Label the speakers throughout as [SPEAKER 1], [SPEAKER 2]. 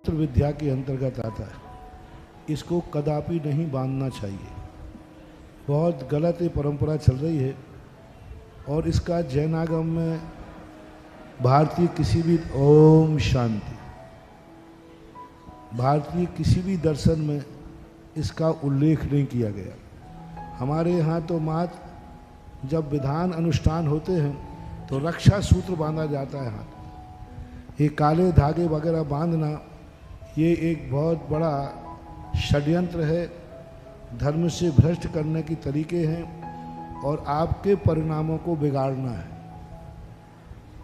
[SPEAKER 1] मंत्र विद्या के अंतर्गत आता है। इसको कदापि नहीं बांधना चाहिए। बहुत गलत ये परंपरा चल रही है और इसका जैनागम में भारतीय किसी भी ओम शांति भारतीय किसी भी दर्शन में इसका उल्लेख नहीं किया गया। हमारे यहाँ तो मात्र जब विधान अनुष्ठान होते हैं तो रक्षा सूत्र बांधा जाता है हाथ। ये काले धागे वगैरह बांधना ये एक बहुत बड़ा षड्यंत्र है, धर्म से भ्रष्ट करने की तरीके हैं और आपके परिणामों को बिगाड़ना है।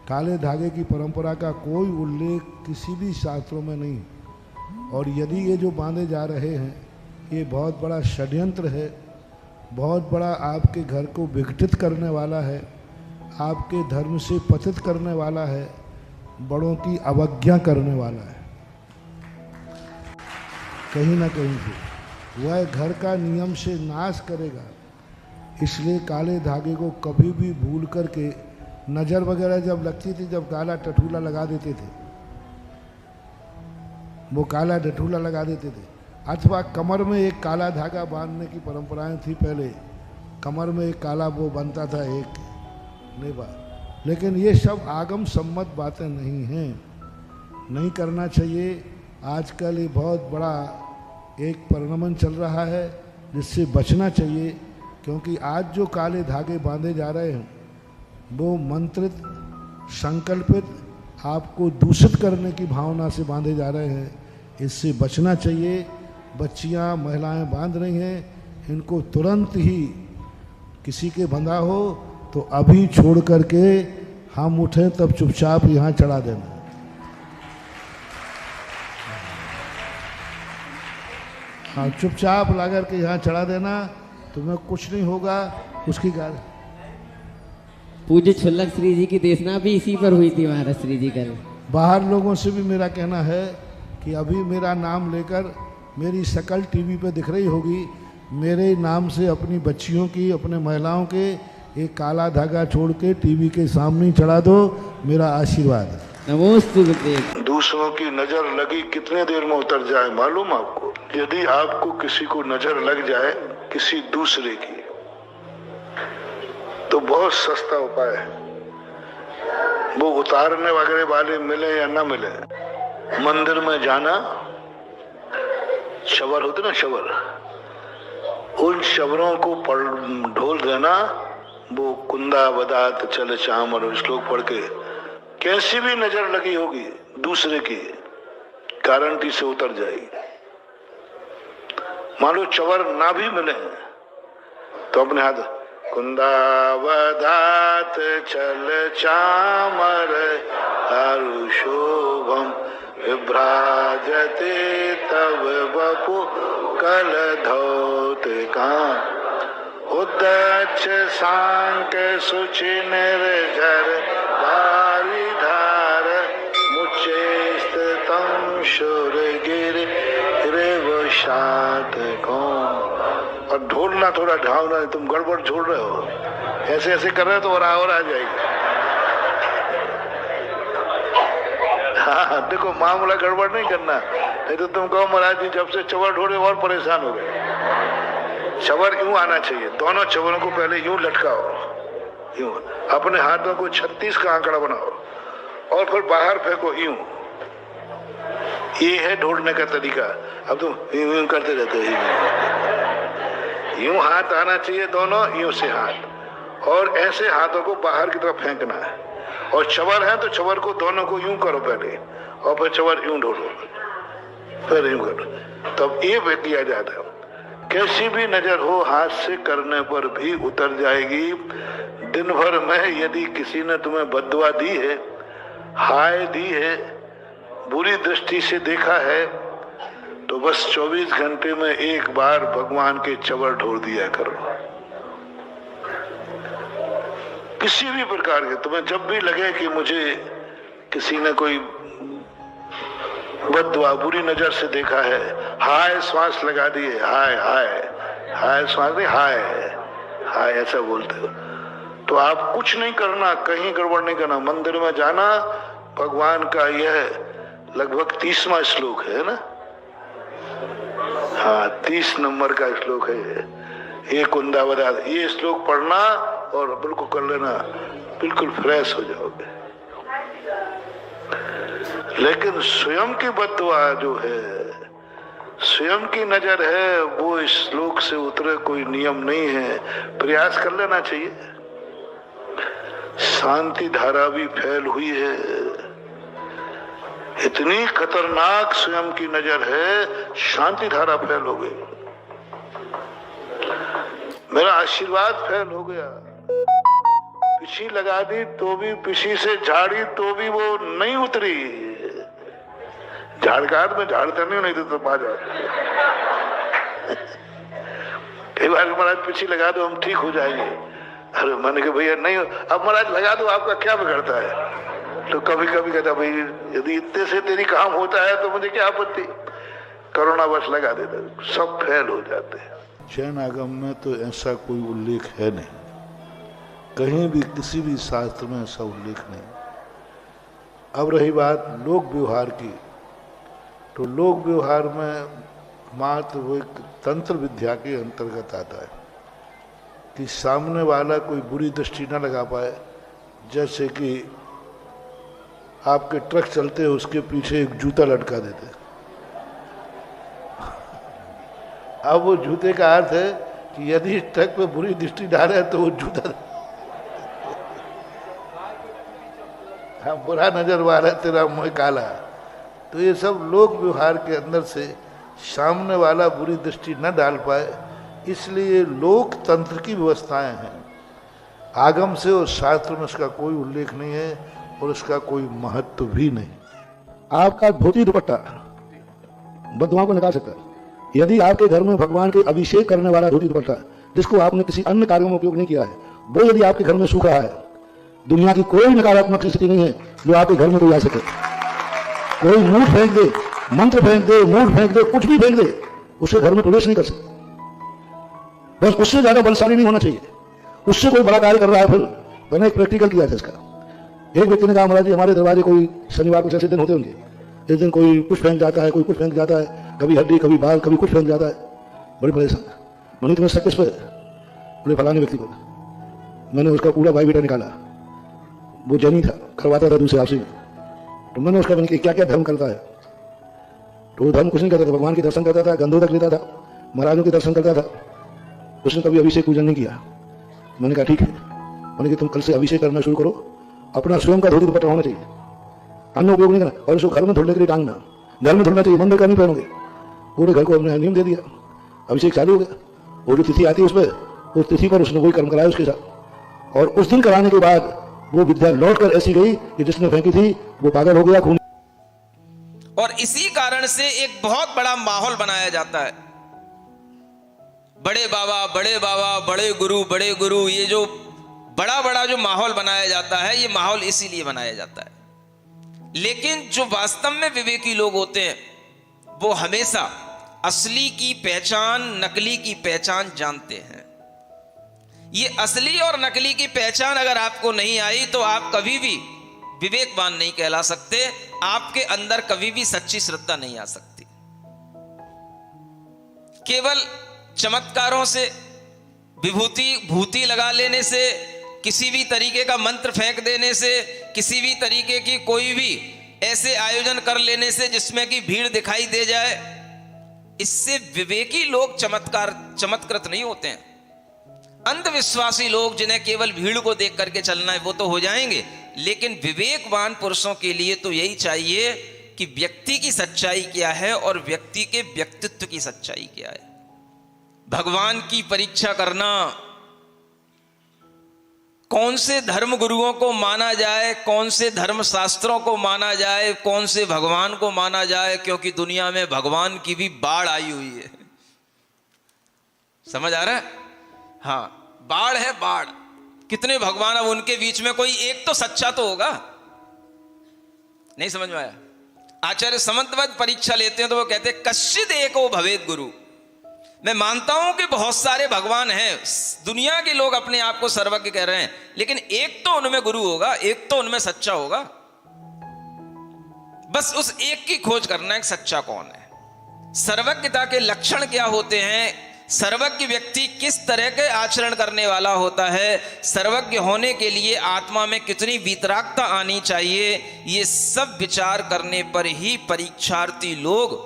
[SPEAKER 1] काले धागे की परंपरा का कोई उल्लेख किसी भी शास्त्रों में नहीं और यदि ये जो बांधे जा रहे हैं ये बहुत बड़ा षड्यंत्र है, बहुत बड़ा आपके घर को विघटित करने वाला है, आपके धर्म से पतित करने वाला है, बड़ों की अवज्ञा करने वाला है। कहीं ना कहीं से वह घर का नियम से नाश करेगा। इसलिए काले धागे को कभी भी भूल करके नज़र वगैरह जब लगती थी, जब काला टठूला लगा देते थे, वो काला टठूला लगा देते थे, अथवा कमर में एक काला धागा बांधने की परंपराएं थी। पहले कमर में एक काला वो बनता था, एक नेबा। लेकिन ये सब आगम सम्मत बातें नहीं हैं, नहीं करना चाहिए। आजकल ये बहुत बड़ा एक परिणमन चल रहा है जिससे बचना चाहिए, क्योंकि आज जो काले धागे बांधे जा रहे हैं वो मंत्रित, संकल्पित, आपको दूषित करने की भावना से बांधे जा रहे हैं। इससे बचना चाहिए। बच्चियां, महिलाएं बांध रही हैं, इनको तुरंत ही किसी के बंधा हो तो अभी छोड़ करके हम उठें तब चुपचाप यहाँ चढ़ा देना। हाँ, चुपचाप ला करके यहाँ चढ़ा देना, तुम्हें कुछ नहीं होगा। उसकी गाल
[SPEAKER 2] पूज्य छुल्लक श्री जी की देशना भी इसी पर हुई थी महाराज श्री जी कल।
[SPEAKER 1] बाहर लोगों से भी मेरा कहना है कि अभी मेरा नाम लेकर मेरी शकल टीवी पे दिख रही होगी, मेरे नाम से अपनी बच्चियों की, अपने महिलाओं के एक काला धागा छोड़ के टीवी के सामने चढ़ा दो। मेरा आशीर्वाद है।
[SPEAKER 2] नमोस्तुते।
[SPEAKER 1] दूसरों की नजर लगी कितने देर में उतर जाए मालूम आपको? यदि आपको किसी को नजर लग जाए किसी दूसरे की, तो बहुत सस्ता उपाय है। वो उतारने वगैरह वाले मिले या ना मिले, मंदिर में जाना, शवर होते ना शवर, उन शवरों को ढोल देना, वो कुंदा बदात चल चाम और श्लोक पढ़ के कैसी भी नजर लगी होगी दूसरे की, गारंटी से उतर जाएगी। मान लो चवर ना भी मिले तो अपने हाथ कुंदावदात चल चामर अरुशोभम विभ्राजते तव बपु कल धौत काम उदच्छ सांक सुचि निर्झर बारिधार मुचेस्त तम शुर गिर रेवशात कौन। और ढोलना थोड़ा ढावना, तुम गड़बड़ छोड़ रहे हो, ऐसे ऐसे कर रहे हो तो और आ जाएगी। हाँ देखो, मामला गड़बड़ नहीं करना, नहीं तो तुम कहो महाराज जी जब से चवर ढोले और परेशान हो गए। चवर यूं आना चाहिए, दोनों चवरों को पहले यूं लटकाओ, यूं अपने हाथों को 36 का आंकड़ा बनाओ और फिर बाहर फेंको यूं। ये है ढोलने का तरीका। अब तुम यूं करते रहते हो, यूं हाथ आना चाहिए दोनों, यूं से हाथ, और ऐसे हाथों को बाहर की तरफ फेंकना है। और चवर है तो चवर को दोनों को यूं करो पहले, और फिर चवर यूं ढोलो, फिर यूं करो, तब ये किया जाता है। कैसी भी नजर हो हाथ से करने पर भी उतर जाएगी। दिन भर में यदि किसी ने तुम्हें बद्दुआ दी है, हाय दी है, बुरी दृष्टि से देखा है, तो बस 24 घंटे में एक बार भगवान के चवर ढोल दिया करो। किसी भी प्रकार के, तुम्हें जब भी लगे कि मुझे किसी ने कोई बद्दुआ, बुरी नजर से देखा है, हाय श्वास लगा दिए, हाय हाय हाय श्वास नहीं, हाय हाय ऐसा बोलते हो, तो आप कुछ नहीं करना, कहीं गड़बड़ नहीं करना। मंदिर में जाना, भगवान का यह लगभग 30वां श्लोक है ना? हाँ, 30 नंबर का श्लोक है ये कुंदावदा। ये श्लोक पढ़ना और बिल्कुल कर लेना, बिल्कुल फ्रेश हो जाओगे। लेकिन स्वयं की बद्दुआ जो है, स्वयं की नजर है, वो इस श्लोक से उतरे कोई नियम नहीं है। प्रयास कर लेना चाहिए। शांति धारा भी फैल हुई है, इतनी खतरनाक स्वयं की नजर है, शांति धारा फैल हो गई। मेरा आशीर्वाद फैल हो गया। पिछी लगा दी तो भी, पिछी से झाड़ी तो भी वो नहीं उतरी। झाड़ काट में झाड़ते नहीं तो पा जाओ। कई बार महाराज पिछी लगा दो हम ठीक हो जाएंगे। अरे मैंने कहा भैया नहीं, अब महाराज लगा दो आपका क्या बिगड़ता है? तो कभी कभी कहता भाई यदि इतने से तेरी काम होता है तो मुझे क्या आपत्ति, करुणावश लगा देता, सब फेल हो जाते हैं। जैन आगम में तो ऐसा कोई उल्लेख है नहीं, कहीं भी किसी भी शास्त्र में ऐसा उल्लेख नहीं। अब रही बात लोक व्यवहार की, तो लोक व्यवहार में मात्र वो एक तंत्र विद्या के अंतर्गत आता है कि सामने वाला कोई बुरी दृष्टि न लगा पाए। जैसे कि आपके ट्रक चलते हैं, उसके पीछे एक जूता लटका देते हैं। अब वो जूते का अर्थ है कि यदि ट्रक पे बुरी दृष्टि डाले तो वो जूता हाँ बुरा नजर वाला तेरा मुंह काला। तो ये सब लोक व्यवहार के अंदर से सामने वाला बुरी दृष्टि न डाल पाए, इसलिए लोकतंत्र की व्यवस्थाएं हैं। आगम से और शास्त्र में उसका कोई उल्लेख नहीं है और उसका कोई महत्व भी नहीं।
[SPEAKER 3] आपका धोती दुपट्टा बदुआओं को निकाल सकता है। यदि आपके घर में भगवान के अभिषेक करने वाला धोती दुपट्टा जिसको आपने किसी अन्य कार्यों में उपयोग नहीं किया है, वो यदि आपके घर में सूख रहा है, दुनिया की कोई नकारात्मक स्थिति नहीं है जो आपके घर में कोई आ सके। कोई मूठ फेंक दे, मंत्र फेंक दे, मूठ फेंक दे, कुछ भी फेंक दे, उसके घर में प्रवेश नहीं कर सकते। बस उससे ज्यादा बलशाली नहीं होना चाहिए, उससे कोई बड़ा कार्य कर रहा है। फिर मैंने एक प्रैक्टिकल किया था इसका। एक व्यक्ति ने कहा महाराज जी हमारे दरवाजे कोई शनिवार को ऐसे दिन होते होंगे, इस दिन कोई कुछ फेंक जाता है, कोई कुछ फेंक जाता है, कभी हड्डी कभी बाल कभी कुछ फेंक जाता है, बड़ी परेशान। मैंने तुम्हें शक किस पे? बोले फलाने व्यक्ति को। मैंने उसका पूरा बायोडाटा निकाला, वो जैनी था, करवाता था दूसरे आपसे। तो मैंने उसका क्या क्या धर्म करता है, तो वो धर्म कुछ नहीं करता था, भगवान के दर्शन करता था, गंधोदक लेता था, महाराजों के दर्शन करता था, उसने कभी अभिषेक पूजन नहीं किया। मैंने कहा ठीक है, मैंने कहा तुम कल से अभिषेक करना शुरू करो, अपना स्वयं का धोती दुपट्टा होना चाहिए, अन्य उपयोग नहीं करना, और उसको घर में धुलने के लिए टांगना, घर में धुलना चाहिए, मंदिर का नहीं पहनोगे। पूरे घर को हमने नियम दे दिया, अभिषेक चालू हो गया। वो जो तिथि आती है उस पर, उस तिथि पर उसने वही कर्म कराया उसके साथ, और उस दिन कराने के बाद वो विद्या लौट कर ऐसी गई कि जिसने फेंकी थी वो पागल हो गया, खून।
[SPEAKER 4] और इसी कारण से एक बहुत बड़ा माहौल बनाया जाता है। बड़े बाबा बड़े गुरु, ये जो बड़ा बड़ा जो माहौल बनाया जाता है, ये माहौल इसीलिए बनाया जाता है। लेकिन जो वास्तव में विवेकी लोग होते हैं वो हमेशा असली की पहचान, नकली की पहचान जानते हैं। ये असली और नकली की पहचान अगर आपको नहीं आई तो आप कभी भी विवेकवान नहीं कहला सकते, आपके अंदर कभी भी सच्ची श्रद्धा नहीं आ सकती। केवल चमत्कारों से, भूति लगा लेने से, किसी भी तरीके का मंत्र फेंक देने से, किसी भी तरीके की कोई भी ऐसे आयोजन कर लेने से जिसमें कि भीड़ दिखाई दे जाए, इससे विवेकी लोग चमत्कृत नहीं होते हैं। अंधविश्वासी लोग जिन्हें केवल भीड़ को देख करके चलना है वो तो हो जाएंगे, लेकिन विवेकवान पुरुषों के लिए तो यही चाहिए कि व्यक्ति की सच्चाई क्या है और व्यक्ति के व्यक्तित्व की सच्चाई क्या है। भगवान की परीक्षा करना, कौन से धर्म गुरुओं को माना जाए, कौन से धर्म शास्त्रों को माना जाए, कौन से भगवान को माना जाए, क्योंकि दुनिया में भगवान की भी बाढ़ आई हुई है। समझ आ रहा है? हाँ, बाढ़ है, बाढ़। कितने भगवान, अब उनके बीच में कोई एक तो सच्चा तो होगा। नहीं समझ में आया? आचार्य समंतवत परीक्षा लेते हैं तो वो कहते हैं कश्चिद एको भवेद गुरु। मैं मानता हूं कि बहुत सारे भगवान हैं, दुनिया के लोग अपने आप को सर्वज्ञ कह रहे हैं, लेकिन एक तो उनमें गुरु होगा, एक तो उनमें सच्चा होगा। बस उस एक की खोज करना है कि सच्चा कौन है। सर्वज्ञता के लक्षण क्या होते हैं, सर्वज्ञ व्यक्ति किस तरह के आचरण करने वाला होता है, सर्वज्ञ होने के लिए आत्मा में कितनी वीतरागता आनी चाहिए, ये सब विचार करने पर ही परीक्षार्थी लोग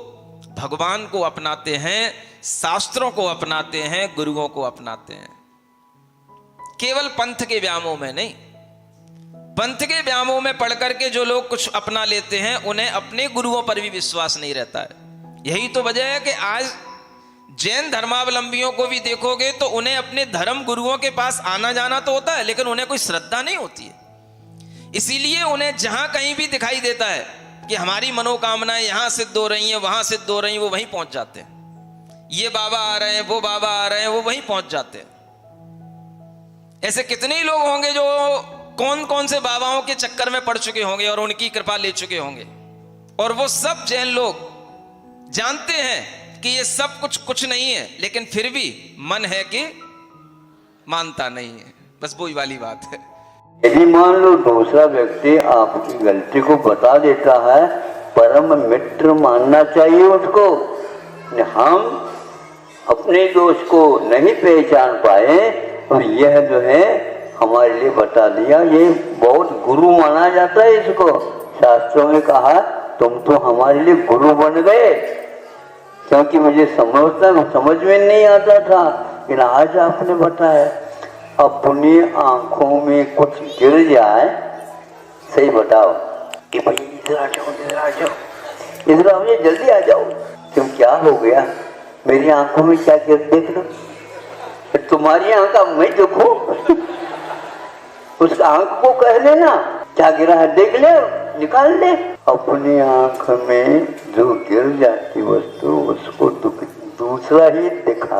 [SPEAKER 4] भगवान को अपनाते हैं, शास्त्रों को अपनाते हैं, गुरुओं को अपनाते हैं। केवल पंथ के व्यामों में नहीं, पंथ के व्यामों में पढ़ करके जो लोग कुछ अपना लेते हैं उन्हें अपने गुरुओं पर भी विश्वास नहीं रहता है। यही तो वजह है कि आज जैन धर्मावलंबियों को भी देखोगे तो उन्हें अपने धर्म गुरुओं के पास आना जाना तो होता है, लेकिन उन्हें कोई श्रद्धा नहीं होती है। इसीलिए उन्हें जहां कहीं भी दिखाई देता है कि हमारी मनोकामनाएं यहां सिद्ध हो रही हैं, वहां सिद्ध हो रही हैं, वो वहीं पहुंच जाते हैं। ये बाबा आ रहे हैं, वो बाबा आ रहे हैं, वो वहीं पहुंच जाते हैं। ऐसे कितने ही लोग होंगे जो कौन कौन से बाबाओं के चक्कर में पड़ चुके होंगे और उनकी कृपा ले चुके होंगे, और वो सब जैन लोग जानते हैं कि ये सब कुछ नहीं है, लेकिन फिर भी मन है कि मानता नहीं है। बस वही वाली बात है।
[SPEAKER 5] यदि मान लो दूसरा व्यक्ति आपकी गलती को बता देता है, परम मित्र मानना चाहिए उसको। हम अपने दोष को नहीं पहचान पाए और यह जो है हमारे लिए बता दिया, ये बहुत गुरु माना जाता है इसको। शास्त्रों में कहा तुम तो हमारे लिए गुरु बन गए, क्योंकि मुझे समझ में नहीं आता था, लेकिन आज आपने बताया। अपनी आंखों में कुछ गिर जाए, सही बताओ कि भाई इधर आ जाओ, इधर आ जाओ, इधर आओ, जल्दी आ जाओ। क्यों, क्या हो गया, मेरी आंखों में क्या गिर, देख लो। तुम्हारी आंख मैं देखो, उस आंख को कह लेना क्या गिरा है, देख ले, निकाल ले। अपनी आंख में जो गिर जाती वस्तु उसको दूसरा ही दिखा